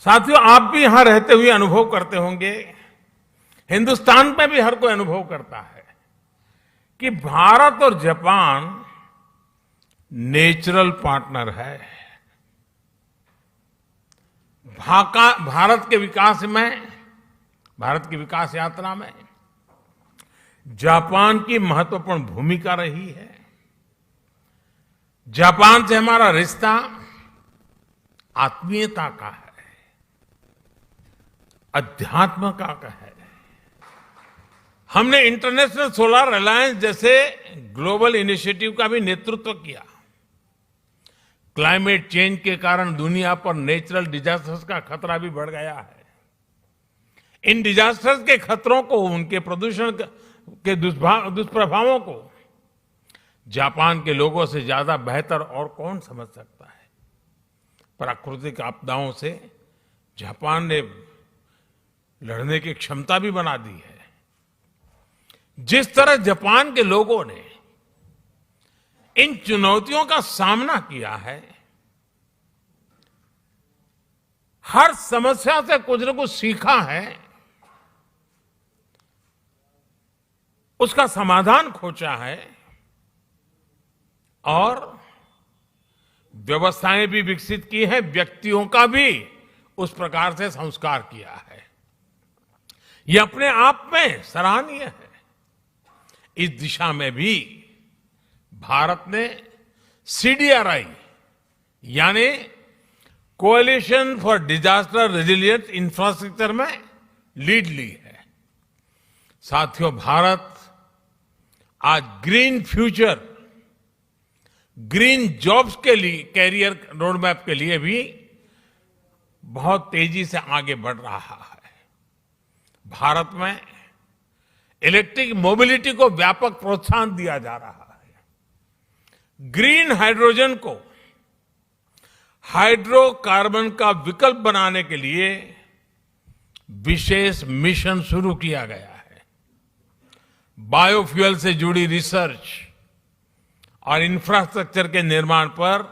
साथियों, आप भी यहां रहते हुए अनुभव करते होंगे, हिंदुस्तान में भी हर कोई अनुभव करता है कि भारत और जापान नेचुरल पार्टनर है। भारत के विकास में, भारत की विकास यात्रा में जापान की महत्वपूर्ण भूमिका रही है। जापान से हमारा रिश्ता आत्मीयता का है, अध्यात्म का है। हमने इंटरनेशनल सोलर अलायंस जैसे ग्लोबल इनिशिएटिव का भी नेतृत्व किया। क्लाइमेट चेंज के कारण दुनिया पर नेचुरल डिजास्टर्स का खतरा भी बढ़ गया है। इन डिजास्टर्स के खतरों को, उनके प्रदूषण के दुष्प्रभावों को जापान के लोगों से ज्यादा बेहतर और कौन समझ सकता है। प्राकृतिक आपदाओं से जापान ने लड़ने की क्षमता भी बना दी है। जिस तरह जापान के लोगों ने इन चुनौतियों का सामना किया है, हर समस्या से कुछ न कुछ सीखा है, उसका समाधान खोजा है और व्यवस्थाएं भी विकसित की है, व्यक्तियों का भी उस प्रकार से संस्कार किया है। यह अपने आप में सराहनीय है। इस दिशा में भी भारत ने सीडीआरआई यानी coalition for disaster resilient infrastructure में लीड ली है। साथियों, भारत आज ग्रीन फ्यूचर, ग्रीन जॉब्स के लिए, कैरियर रोडमैप के लिए भी बहुत तेजी से आगे बढ़ रहा है। भारत में इलेक्ट्रिक मोबिलिटी को व्यापक प्रोत्साहन दिया जा रहा है। ग्रीन हाइड्रोजन को हाइड्रोकार्बन का विकल्प बनाने के लिए विशेष मिशन शुरू किया गया है। बायोफ्यूल से जुड़ी रिसर्च और इंफ्रास्ट्रक्चर के निर्माण पर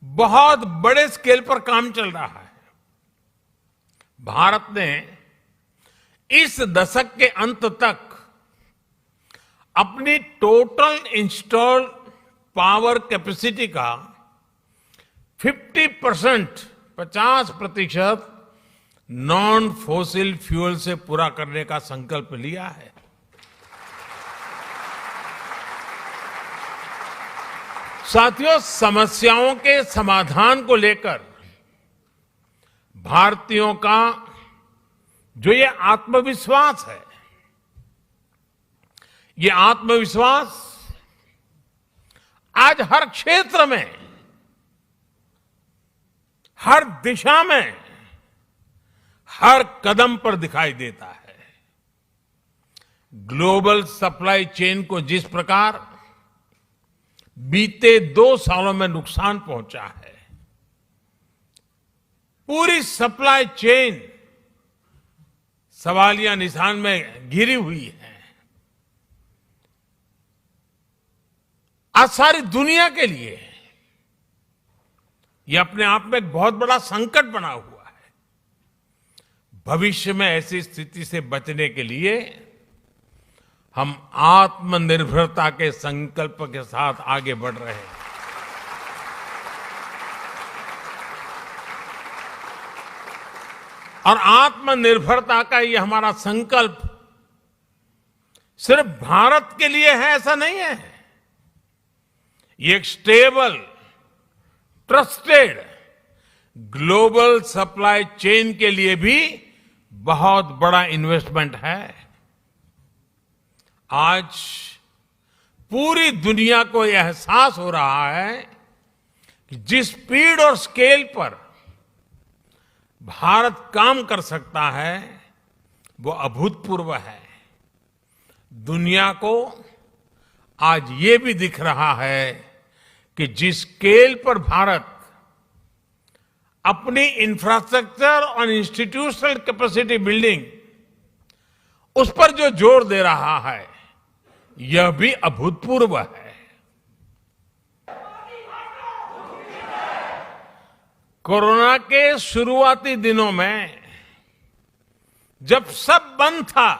बहुत बड़े स्केल पर काम चल रहा है। भारत ने इस दशक के अंत तक अपनी टोटल इंस्टॉल्ड पावर कैपेसिटी का 50% नॉन फॉसिल फ्यूल से पूरा करने का संकल्प लिया है। साथियों, समस्याओं के समाधान को लेकर भारतीयों का जो ये आत्मविश्वास है, ये आत्मविश्वास आज हर क्षेत्र में, हर दिशा में, हर कदम पर दिखाई देता है। ग्लोबल सप्लाई चेन को जिस प्रकार बीते 2 सालों में नुकसान पहुंचा है, पूरी सप्लाई चेन सवालिया निशान में घिरी हुई है। आज सारी दुनिया के लिए यह अपने आप में एक बहुत बड़ा संकट बना हुआ है। भविष्य में ऐसी स्थिति से बचने के लिए हम आत्मनिर्भरता के संकल्प के साथ आगे बढ़ रहे हैं। और आत्मनिर्भरता का ये हमारा संकल्प सिर्फ भारत के लिए है ऐसा नहीं है। ये एक stable, trusted global supply chain के लिए भी बहुत बड़ा इन्वेस्टमेंट है। आज पूरी दुनिया को यह एहसास हो रहा है कि जिस स्पीड और स्केल पर भारत काम कर सकता है वो अभूतपूर्व है। दुनिया को आज ये भी दिख रहा है कि जिस स्केल पर भारत अपनी इंफ्रास्ट्रक्चर और इंस्टीट्यूशनल कैपेसिटी बिल्डिंग, उस पर जो जोर दे रहा है, यह भी अभूतपूर्व है। कोरोना के शुरुआती दिनों में जब सब बंद था,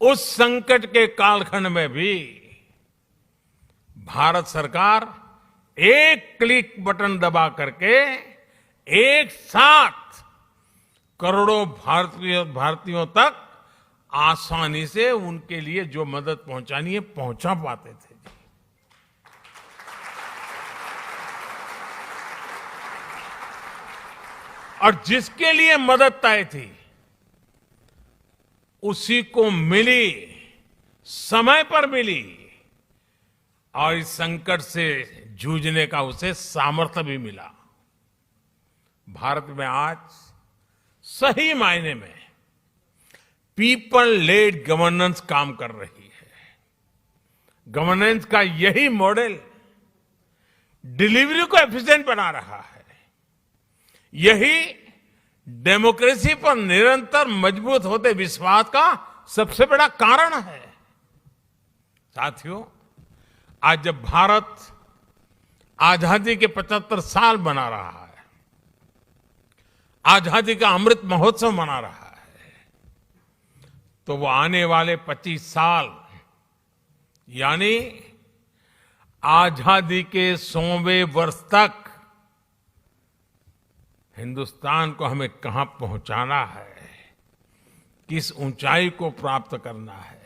उस संकट के कालखंड में भी भारत सरकार एक क्लिक बटन दबा करके एक साथ करोड़ों भारतीयों तक आसानी से उनके लिए जो मदद पहुंचानी है पहुंचा पाते थे। और जिसके लिए मदद तय थी उसी को मिली, समय पर मिली, और इस संकट से जूझने का उसे सामर्थ्य भी मिला। भारत में आज सही मायने में पीपल लेड गवर्नेंस काम कर रही है। गवर्नेंस का यही मॉडल डिलीवरी को एफिशिएंट बना रहा है। यही डेमोक्रेसी पर निरंतर मजबूत होते विश्वास का सबसे बड़ा कारण है। साथियों, आज जब भारत आजादी के 75 साल मना रहा है, आजादी का अमृत महोत्सव मना रहा है, तो वो आने वाले 25 साल यानी आजादी के 100वें वर्ष तक हिंदुस्तान को हमें कहां पहुंचाना है, किस ऊंचाई को प्राप्त करना है,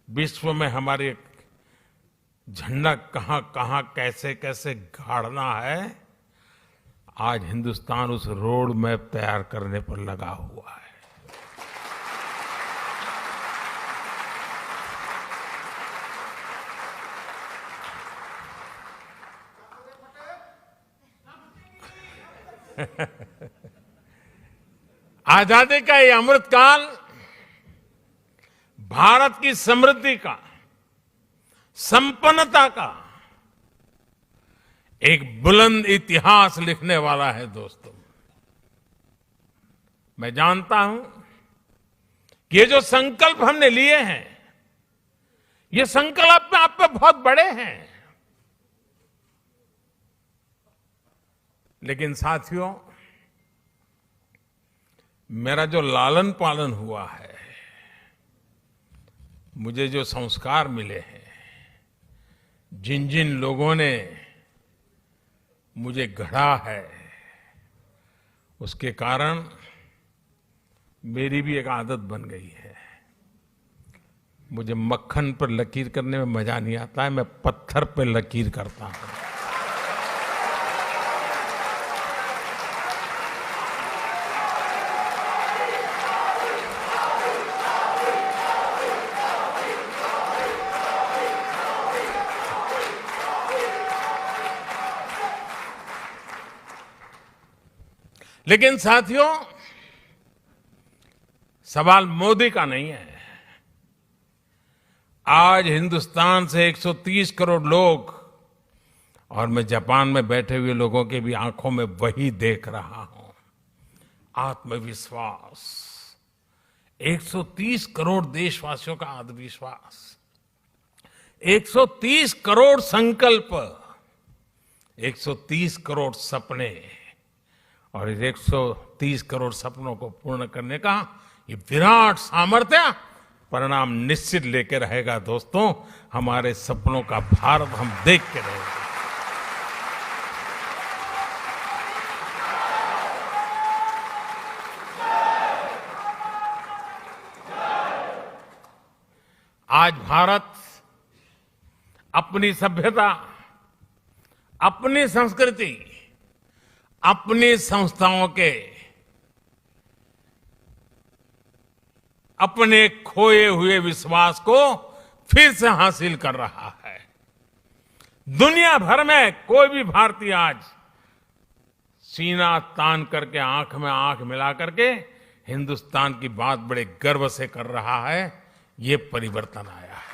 विश्व में हमारे झंडा कहां कहां कैसे कैसे गाड़ना है, आज हिंदुस्तान उस रोड मैप तैयार करने पर लगा हुआ है। आजादी का ये अमृतकाल भारत की समृद्धि का, संपन्नता का एक बुलंद इतिहास लिखने वाला है। दोस्तों, मैं जानता हूं कि ये जो संकल्प हमने लिए हैं, ये संकल्प में आप पे बहुत बड़े हैं, लेकिन साथियों, मेरा जो लालन पालन हुआ है, मुझे जो संस्कार मिले हैं, जिन जिन लोगों ने मुझे गढ़ा है, उसके कारण मेरी भी एक आदत बन गई है। मुझे मक्खन पर लकीर करने में मजा नहीं आता है, मैं पत्थर पर लकीर करता हूं। लेकिन साथियों, सवाल मोदी का नहीं है। आज हिंदुस्तान से 130 करोड़ लोग, और मैं जापान में बैठे हुए लोगों के भी आंखों में वही देख रहा हूं, आत्मविश्वास। 130 करोड़ देशवासियों का आत्मविश्वास, 130 करोड़ संकल्प, 130 करोड़ सपने, और इस 130 करोड़ सपनों को पूर्ण करने का ये विराट सामर्थ्य परिणाम निश्चित लेके रहेगा। दोस्तों, हमारे सपनों का भारत हम देख के रहेंगे। आज भारत अपनी सभ्यता, अपनी संस्कृति, अपनी संस्थाओं के, अपने खोए हुए विश्वास को फिर से हासिल कर रहा है। दुनिया भर में कोई भी भारतीय आज सीना तान करके, आंख में आंख मिला करके हिंदुस्तान की बात बड़े गर्व से कर रहा है। ये परिवर्तन आया है।